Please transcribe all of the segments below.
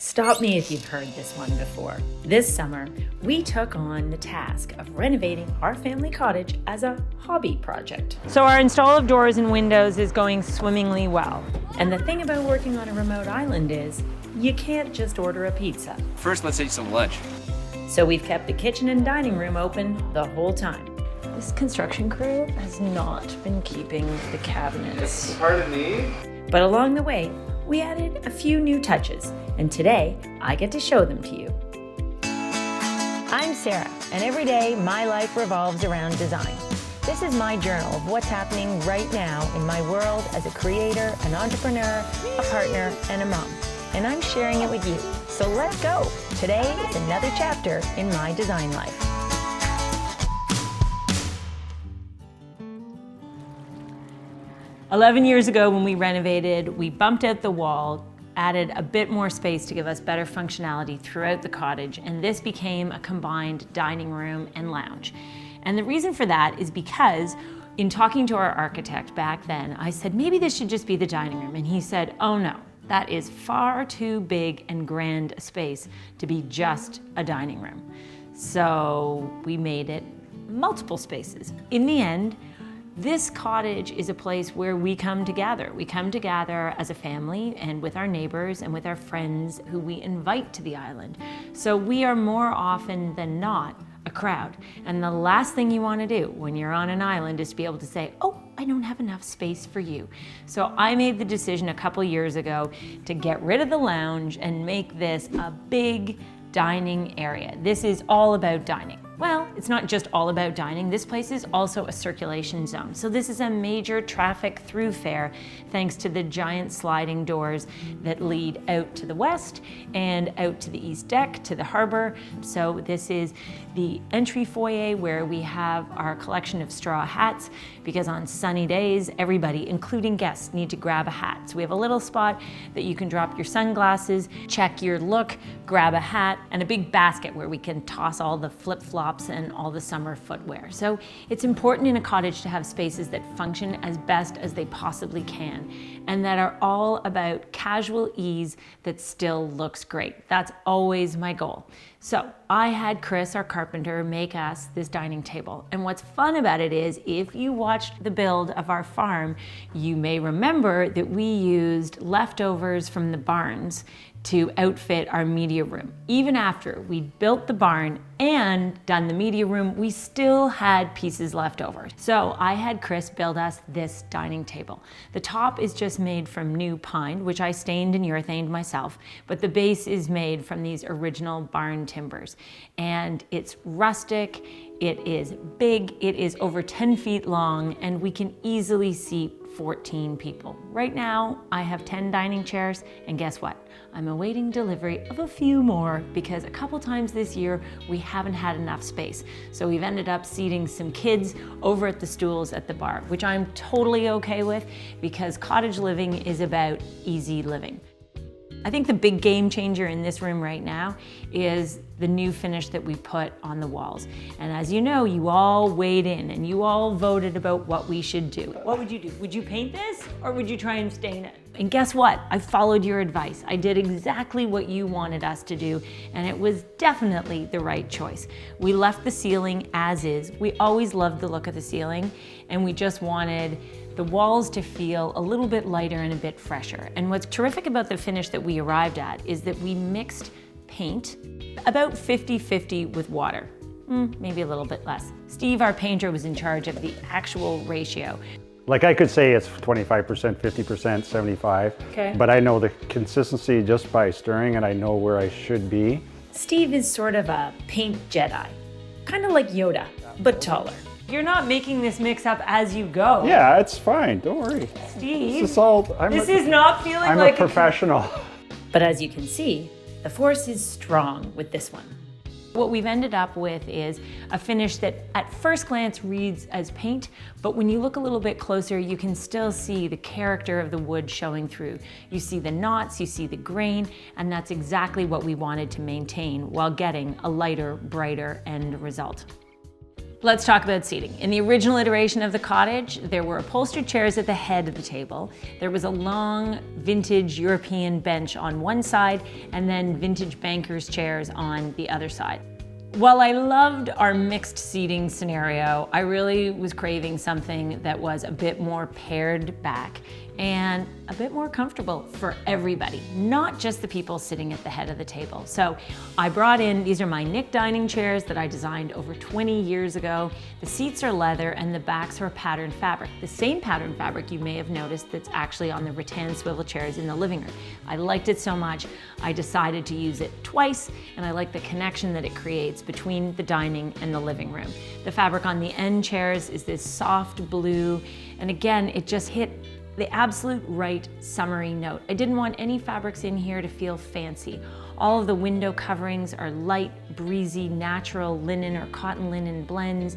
Stop me if you've heard this one before. This summer, we took on the task of renovating our family cottage as a hobby project. So our install of doors and windows is going swimmingly well. And the thing about working on a remote island is, you can't just order a pizza. First, let's eat some lunch. So we've kept the kitchen and dining room open the whole time. This construction crew has not been keeping the cabinets. Pardon me? But along the way, we added a few new touches, and today I get to show them to you. I'm Sarah, and every day my life revolves around design. This is my journal of what's happening right now in my world as a creator, an entrepreneur, a partner, and a mom. And I'm sharing it with you. So let's go. Today is another chapter in my design life. "11 years ago when we renovated, we bumped out the wall, added a bit more space to give us better functionality throughout the cottage, and this became a combined dining room and lounge. And the reason for that is because in talking to our architect back then, I said, maybe this should just be the dining room. And he said, oh no, that is far too big and grand a space to be just a dining room. So we made it multiple spaces. In the end, this cottage is a place where we come together. We come together as a family and with our neighbors and with our friends who we invite to the island. So we are more often than not a crowd. And the last thing you want to do when you're on an island is to be able to say, oh, I don't have enough space for you. So I made the decision a couple years ago to get rid of the lounge and make this a big dining area. This is all about dining. Well, it's not just all about dining. This place is also a circulation zone. So this is a major traffic thoroughfare thanks to the giant sliding doors that lead out to the west and out to the east deck, to the harbor. So this is the entry foyer where we have our collection of straw hats because on sunny days, everybody, including guests, need to grab a hat. So we have a little spot that you can drop your sunglasses, check your look, grab a hat, and a big basket where we can toss all the flip-flops and all the summer footwear. So it's important in a cottage to have spaces that function as best as they possibly can and that are all about casual ease that still looks great. That's always my goal. So I had Chris, our carpenter, make us this dining table. And what's fun about it is if you watched the build of our farm, you may remember that we used leftovers from the barns to outfit our media room. Even after we built the barn and done the media room, we still had pieces left over. So I had Chris build us this dining table. The top is just made from new pine, which I stained and urethaned myself, but the base is made from these original barn timbers. And it's rustic, it is big, it is over 10 feet long, and we can easily seat 14 people. Right now, I have 10 dining chairs, and guess what? I'm awaiting delivery of a few more because a couple times this year, we haven't had enough space. So we've ended up seating some kids over at the stools at the bar, which I'm totally okay with because cottage living is about easy living. I think the big game changer in this room right now is the new finish that we put on the walls. And as you know, you all weighed in and you all voted about what we should do. What would you do? Would you paint this or would you try and stain it? And guess what? I followed your advice. I did exactly what you wanted us to do, and it was definitely the right choice. We left the ceiling as is. We always loved the look of the ceiling, and we just wanted the walls to feel a little bit lighter and a bit fresher. And what's terrific about the finish that we arrived at is that we mixed paint about 50-50 with water, maybe a little bit less. Steve, our painter, was in charge of the actual ratio. Like I could say it's 25%, 50%, 75. Okay. But I know the consistency just by stirring and I know where I should be. Steve is sort of a paint Jedi, kind of like Yoda, but taller. You're not making this mix up as you go. Yeah, it's fine. Don't worry. Steve, This is all. this is not feeling I'm like a professional. But as you can see, the force is strong with this one. What we've ended up with is a finish that at first glance reads as paint, but when you look a little bit closer, you can still see the character of the wood showing through. You see the knots, you see the grain, and that's exactly what we wanted to maintain while getting a lighter, brighter end result. Let's talk about seating. In the original iteration of the cottage, there were upholstered chairs at the head of the table. There was a long vintage European bench on one side and then vintage banker's chairs on the other side. While I loved our mixed seating scenario, I really was craving something that was a bit more pared back and a bit more comfortable for everybody, not just the people sitting at the head of the table. So I brought in, these are my Nick dining chairs that I designed over 20 years ago. The seats are leather and the backs are patterned fabric. The same patterned fabric you may have noticed that's actually on the rattan swivel chairs in the living room. I liked it so much, I decided to use it twice, and I like the connection that it creates between the dining and the living room. The fabric on the end chairs is this soft blue, and again, it just hit the absolute right summery note. I didn't want any fabrics in here to feel fancy. All of the window coverings are light, breezy, natural linen or cotton linen blends.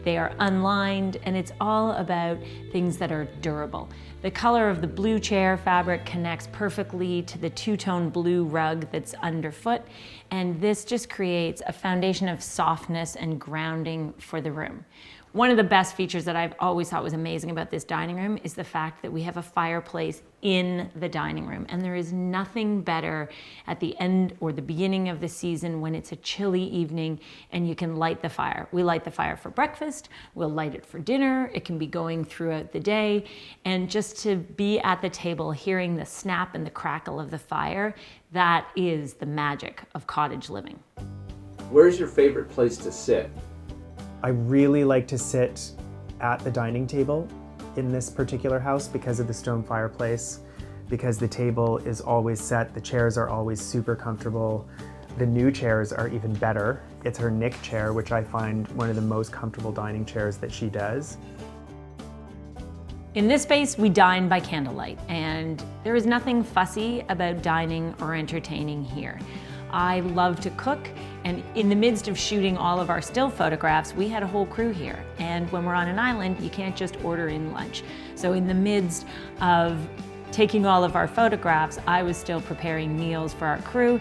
They are unlined, and it's all about things that are durable. The color of the blue chair fabric connects perfectly to the two-tone blue rug that's underfoot, and this just creates a foundation of softness and grounding for the room. One of the best features that I've always thought was amazing about this dining room is the fact that we have a fireplace in the dining room. And there is nothing better at the end or the beginning of the season when it's a chilly evening and you can light the fire. We light the fire for breakfast, we'll light it for dinner, it can be going throughout the day. And just to be at the table hearing the snap and the crackle of the fire, that is the magic of cottage living. Where's your favorite place to sit? I really like to sit at the dining table in this particular house because of the stone fireplace, because the table is always set, the chairs are always super comfortable. The new chairs are even better. It's her Nick chair, which I find one of the most comfortable dining chairs that she does. In this space, we dine by candlelight, and there is nothing fussy about dining or entertaining here. I love to cook, and in the midst of shooting all of our still photographs, we had a whole crew here. And when we're on an island, you can't just order in lunch. So in the midst of taking all of our photographs, I was still preparing meals for our crew.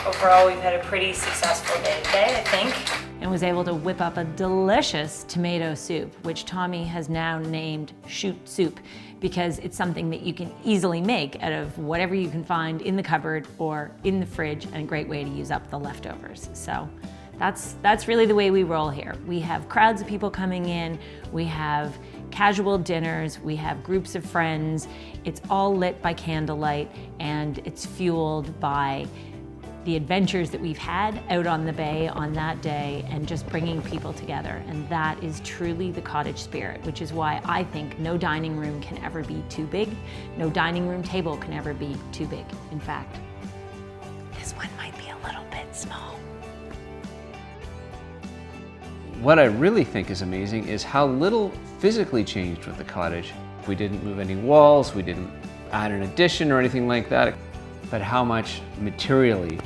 Overall, we've had a pretty successful day today, I think, and was able to whip up a delicious tomato soup, which Tommy has now named Shoot Soup, because it's something that you can easily make out of whatever you can find in the cupboard or in the fridge, and a great way to use up the leftovers. So that's really the way we roll here. We have crowds of people coming in, we have casual dinners, we have groups of friends. It's all lit by candlelight, and it's fueled by the adventures that we've had out on the bay on that day and just bringing people together. And that is truly the cottage spirit, which is why I think no dining room can ever be too big. No dining room table can ever be too big. In fact, this one might be a little bit small. What I really think is amazing is how little physically changed with the cottage. We didn't move any walls, we didn't add an addition or anything like that, but how much materially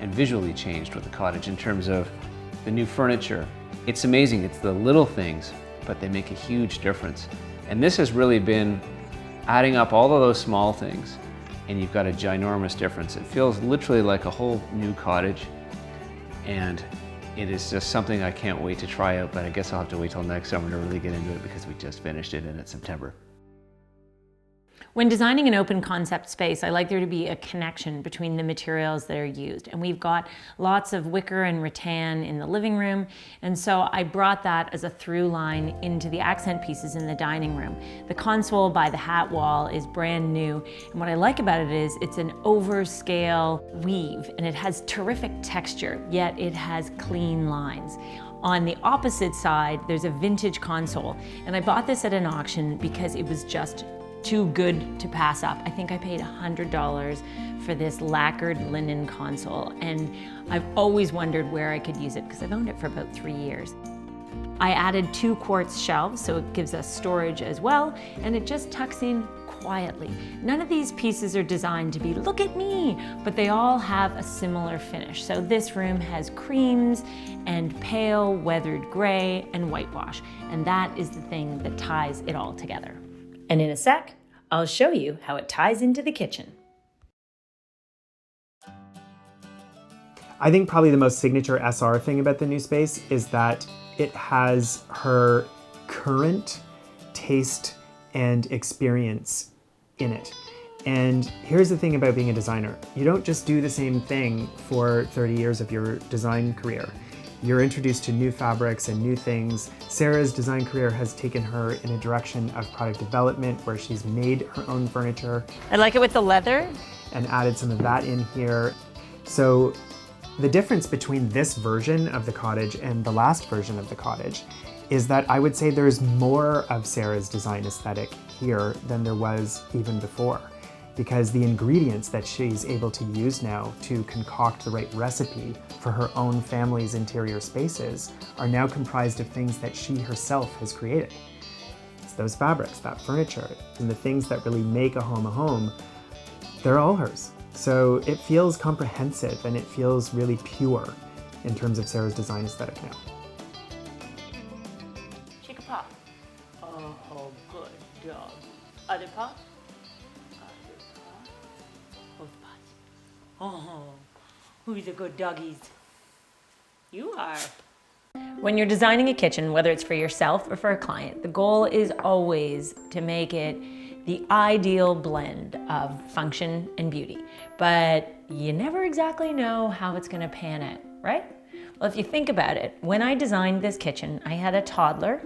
and visually changed with the cottage in terms of the new furniture. It's amazing, it's the little things, but they make a huge difference. And this has really been adding up all of those small things, and you've got a ginormous difference. It feels literally like a whole new cottage, and it is just something I can't wait to try out, but I guess I'll have to wait till next summer to really get into it because we just finished it and it's September. When designing an open concept space, I like there to be a connection between the materials that are used. And we've got lots of wicker and rattan in the living room. And so I brought that as a through line into the accent pieces in the dining room. The console by the hat wall is brand new. And what I like about it is it's an overscale weave, and it has terrific texture, yet it has clean lines. On the opposite side, there's a vintage console. And I bought this at an auction because it was just too good to pass up. I think I paid $100 for this lacquered linen console, and I've always wondered where I could use it because I've owned it for about 3 years. I added 2 quartz shelves, so it gives us storage as well, and it just tucks in quietly. None of these pieces are designed to be, look at me, but they all have a similar finish. So this room has creams and pale weathered gray and whitewash, and that is the thing that ties it all together. And in a sec, I'll show you how it ties into the kitchen. I think probably the most signature SR thing about the new space is that it has her current taste and experience in it. And here's the thing about being a designer. You don't just do the same thing for 30 years of your design career. You're introduced to new fabrics and new things. Sarah's design career has taken her in a direction of product development where she's made her own furniture. I like it with the leather. And added some of that in here. So the difference between this version of the Cottage and the last version of the Cottage is that I would say there's more of Sarah's design aesthetic here than there was even before, because the ingredients that she's able to use now to concoct the right recipe for her own family's interior spaces are now comprised of things that she herself has created. It's those fabrics, that furniture, and the things that really make a home, they're all hers. So it feels comprehensive and it feels really pure in terms of Sarah's design aesthetic now. Cheek a paw. Oh, good dog. Other paw. Both paws. Oh, who's the good doggies? You are. When you're designing a kitchen, whether it's for yourself or for a client, the goal is always to make it the ideal blend of function and beauty. But you never exactly know how it's gonna pan out, right? Well, if you think about it, when I designed this kitchen, I had a toddler,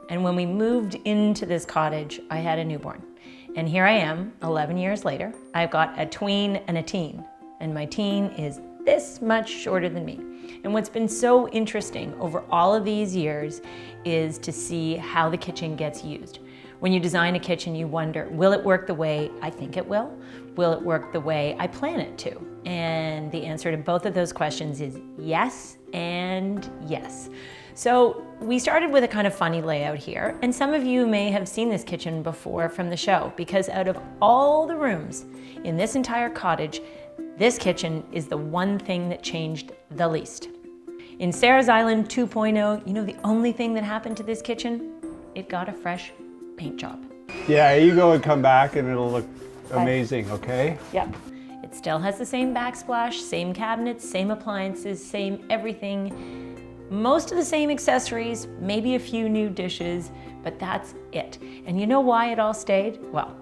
and when we moved into this cottage, I had a newborn. And here I am, 11 years later, I've got a tween and a teen, and my teen is this much shorter than me. And what's been so interesting over all of these years is to see how the kitchen gets used. When you design a kitchen, you wonder, will it work the way I think it will? Will it work the way I plan it to? And the answer to both of those questions is yes and yes. So we started with a kind of funny layout here, and some of you may have seen this kitchen before from the show, because out of all the rooms in this entire cottage, this kitchen is the one thing that changed the least. In Sarah's Island 2.0, you know the only thing that happened to this kitchen? It got a fresh paint job. Yeah, you go and come back and it'll look amazing, okay? Yep. It still has the same backsplash, same cabinets, same appliances, same everything. Most of the same accessories, maybe a few new dishes, but that's it. And you know why it all stayed? Well,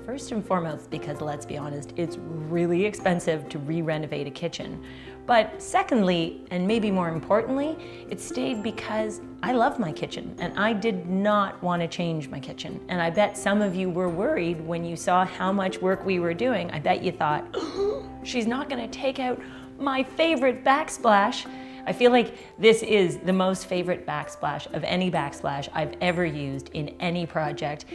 first and foremost, because let's be honest, it's really expensive to re-renovate a kitchen. But secondly, and maybe more importantly, it stayed because I love my kitchen and I did not want to change my kitchen. And I bet some of you were worried when you saw how much work we were doing. I bet you thought, oh, she's not going to take out my favorite backsplash. I feel like this is the most favorite backsplash of any backsplash I've ever used in any project.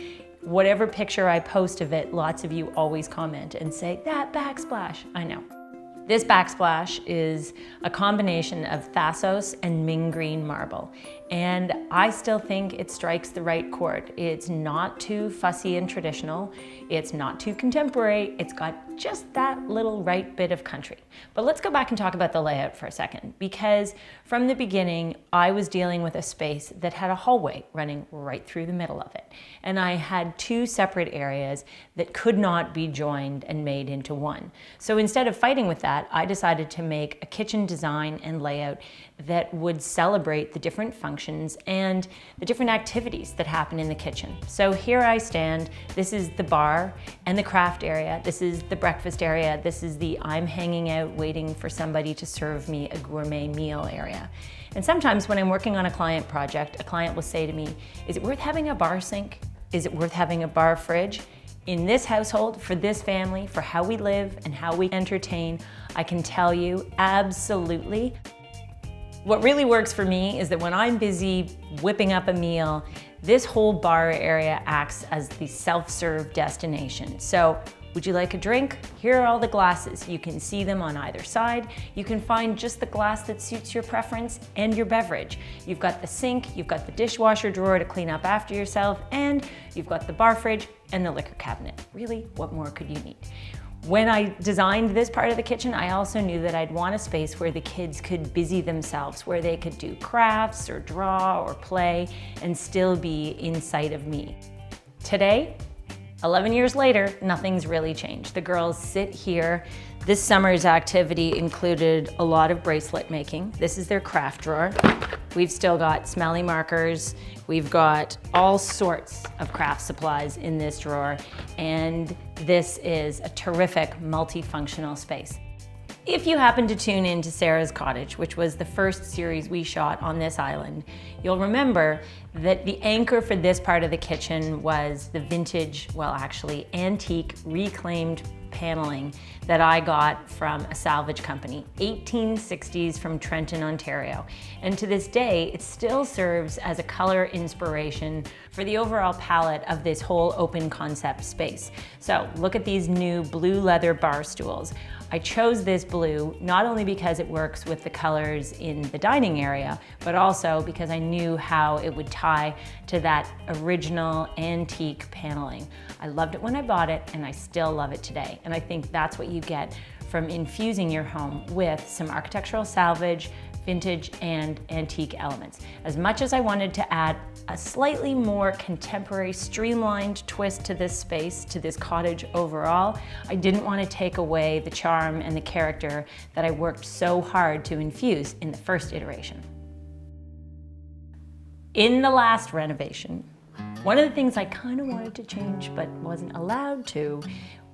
Whatever picture I post of it, lots of you always comment and say, that backsplash. I know. This backsplash is a combination of Thassos and Ming green marble, and I still think it strikes the right chord. It's not too fussy and traditional, it's not too contemporary, it's got just that little right bit of country. But let's go back and talk about the layout for a second, because from the beginning, I was dealing with a space that had a hallway running right through the middle of it. And I had two separate areas that could not be joined and made into one. So instead of fighting with that, I decided to make a kitchen design and layout that would celebrate the different functions and the different activities that happen in the kitchen. So here I stand, this is the bar and the craft area, this is the breakfast area, this is the I'm hanging out waiting for somebody to serve me a gourmet meal area. And sometimes when I'm working on a client project, a client will say to me, is it worth having a bar sink? Is it worth having a bar fridge? In this household, for this family, for how we live and how we entertain, I can tell you absolutely. What really works for me is that when I'm busy whipping up a meal, this whole bar area acts as the self-serve destination. So, would you like a drink? Here are all the glasses. You can see them on either side. You can find just the glass that suits your preference and your beverage. You've got the sink, you've got the dishwasher drawer to clean up after yourself, and you've got the bar fridge and the liquor cabinet. Really, what more could you need? When I designed this part of the kitchen, I also knew that I'd want a space where the kids could busy themselves, where they could do crafts or draw or play and still be in sight of me. Today, 11 years later, nothing's really changed. The girls sit here. This summer's activity included a lot of bracelet making. This is their craft drawer. We've still got smelly markers. We've got all sorts of craft supplies in this drawer. And this is a terrific multifunctional space. If you happen to tune in to Sarah's Cottage, which was the first series we shot on this island, you'll remember that the anchor for this part of the kitchen was the vintage, well actually antique, reclaimed paneling that I got from a salvage company, 1860s from Trenton, Ontario. And to this day, it still serves as a color inspiration for the overall palette of this whole open concept space. So look at these new blue leather bar stools. I chose this blue not only because it works with the colors in the dining area, but also because I knew how it would tie to that original antique paneling. I loved it when I bought it, and I still love it today. And I think that's what you get from infusing your home with some architectural salvage, vintage, and antique elements. As much as I wanted to add a slightly more contemporary, streamlined twist to this space, to this cottage overall, I didn't want to take away the charm and the character that I worked so hard to infuse in the first iteration. In the last renovation, one of the things I kind of wanted to change but wasn't allowed to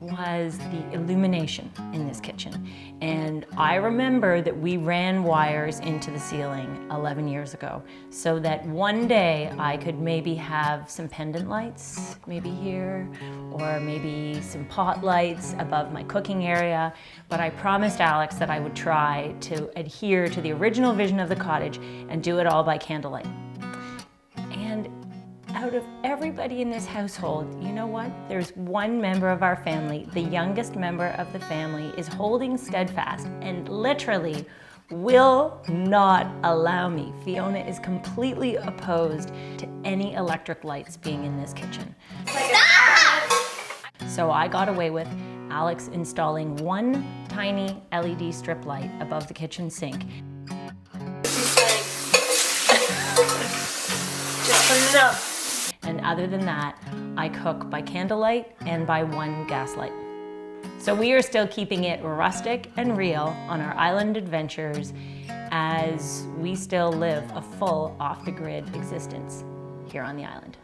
was the illumination in this kitchen. And I remember that we ran wires into the ceiling 11 years ago so that one day I could maybe have some pendant lights, maybe here, or maybe some pot lights above my cooking area. But I promised Alex that I would try to adhere to the original vision of the cottage and do it all by candlelight. And out of everybody in this household, you know what? There's one member of our family, the youngest member of the family, is holding steadfast and literally will not allow me. Fiona is completely opposed to any electric lights being in this kitchen. So I got away with Alex installing one tiny LED strip light above the kitchen sink. Just put it up. And other than that, I cook by candlelight and by one gas light. So we are still keeping it rustic and real on our island adventures as we still live a full off-the-grid existence here on the island.